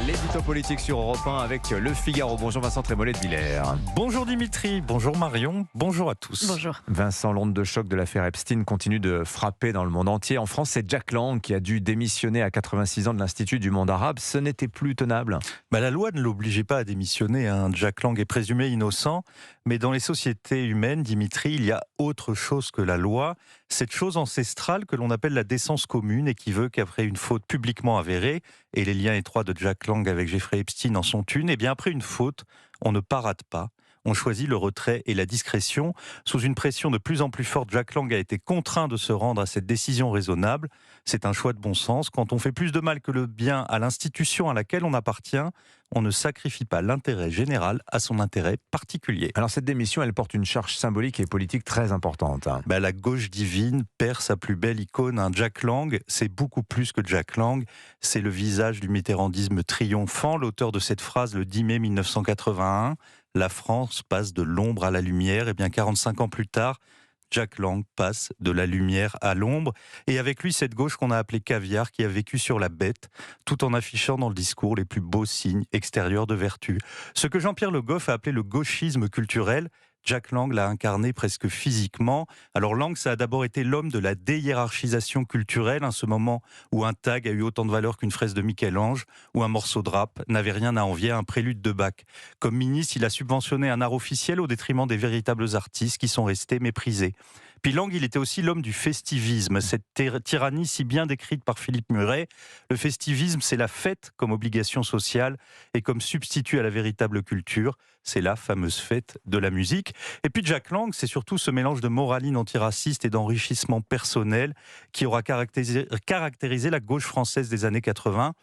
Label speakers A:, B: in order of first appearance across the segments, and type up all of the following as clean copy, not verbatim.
A: L'édito politique sur Europe 1 avec Le Figaro. Bonjour Vincent Trémollet de Villers.
B: Bonjour Dimitri, bonjour Marion, bonjour à tous.
C: Bonjour.
A: Vincent, l'onde de choc de l'affaire Epstein continue de frapper dans le monde entier. En France, c'est Jack Lang qui a dû démissionner à 86 ans de l'Institut du monde arabe. Ce n'était plus tenable.
B: La loi ne l'obligeait pas à démissionner. Jack Lang est présumé innocent. Mais dans les sociétés humaines, Dimitri, il y a autre chose que la loi. Cette chose ancestrale que l'on appelle la décence commune et qui veut qu'après une faute publiquement avérée, et les liens étroits de Jack Lang avec Jeffrey Epstein en sont une, et bien après une faute, on ne parade pas. On choisit le retrait et la discrétion. Sous une pression de plus en plus forte, Jack Lang a été contraint de se rendre à cette décision raisonnable. C'est un choix de bon sens. Quand on fait plus de mal que le bien à l'institution à laquelle on appartient, on ne sacrifie pas l'intérêt général à son intérêt particulier.
A: Alors cette démission, elle porte une charge symbolique et politique très importante.
B: La gauche divine perd sa plus belle icône. Jack Lang, c'est beaucoup plus que Jack Lang. C'est le visage du mitterrandisme triomphant. L'auteur de cette phrase, le 10 mai 1981, la France passe de l'ombre à la lumière. Et bien 45 ans plus tard, Jack Lang passe de la lumière à l'ombre. Et avec lui, cette gauche qu'on a appelée caviar, qui a vécu sur la bête, tout en affichant dans le discours les plus beaux signes extérieurs de vertu. Ce que Jean-Pierre Le Goff a appelé le gauchisme culturel, Jack Lang l'a incarné presque physiquement. Alors Lang, ça a d'abord été l'homme de la déhiérarchisation culturelle, ce moment où un tag a eu autant de valeur qu'une fraise de Michel-Ange, ou un morceau de rap n'avait rien à envier à un prélude de Bach. Comme ministre, il a subventionné un art officiel au détriment des véritables artistes qui sont restés méprisés. Puis Lang, il était aussi l'homme du festivisme, cette tyrannie si bien décrite par Philippe Muret. Le festivisme, c'est la fête comme obligation sociale et comme substitut à la véritable culture. C'est la fameuse fête de la musique. Et puis Jack Lang, c'est surtout ce mélange de moraline antiraciste et d'enrichissement personnel qui aura caractérisé la gauche française des années 80.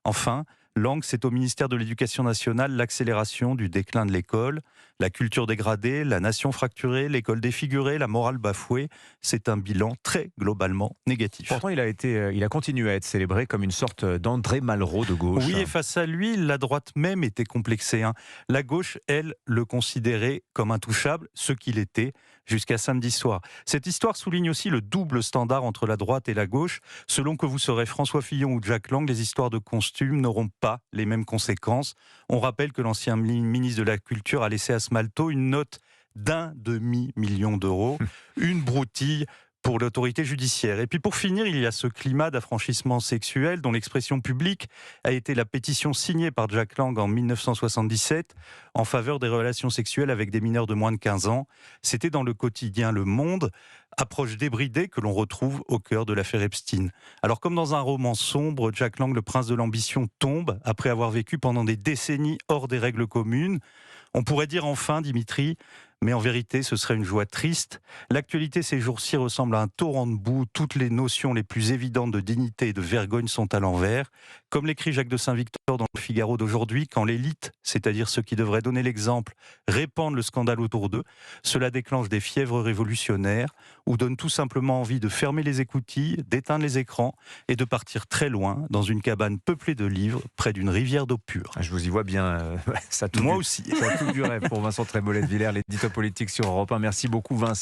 B: Enfin, Lang, c'est au ministère de l'Éducation nationale l'accélération du déclin de l'école, la culture dégradée, la nation fracturée, l'école défigurée, la morale bafouée. C'est un bilan très globalement négatif.
A: Pourtant, il a continué à être célébré comme une sorte d'André Malraux de gauche.
B: Oui, et face à lui, la droite même était complexée. La gauche, elle, le considérait comme intouchable, ce qu'il était, jusqu'à samedi soir. Cette histoire souligne aussi le double standard entre la droite et la gauche. Selon que vous serez François Fillon ou Jack Lang, les histoires de costumes n'auront pas les mêmes conséquences. On rappelle que l'ancien ministre de la Culture a laissé à Smalto une note d'1,5 million d'euros, une broutille pour l'autorité judiciaire. Et puis pour finir, il y a ce climat d'affranchissement sexuel dont l'expression publique a été la pétition signée par Jack Lang en 1977 en faveur des relations sexuelles avec des mineurs de moins de 15 ans. C'était dans le quotidien Le Monde, approche débridée que l'on retrouve au cœur de l'affaire Epstein. Alors comme dans un roman sombre, Jack Lang, le prince de l'ambition, tombe après avoir vécu pendant des décennies hors des règles communes. On pourrait dire enfin, Dimitri, mais en vérité, ce serait une joie triste. L'actualité ces jours-ci ressemble à un torrent de boue. Toutes les notions les plus évidentes de dignité et de vergogne sont à l'envers. Comme l'écrit Jacques de Saint-Victor dans Le Figaro d'aujourd'hui, quand l'élite, c'est-à-dire ceux qui devraient donner l'exemple, répandent le scandale autour d'eux, cela déclenche des fièvres révolutionnaires ou donne tout simplement envie de fermer les écoutilles, d'éteindre les écrans et de partir très loin dans une cabane peuplée de livres près d'une rivière d'eau pure.
A: Je vous y vois bien.
B: Moi aussi.
A: Ça a tout du rêve pour Vincent Trémollet de Villers, l'édito politique sur Europe 1. Merci beaucoup Vincent.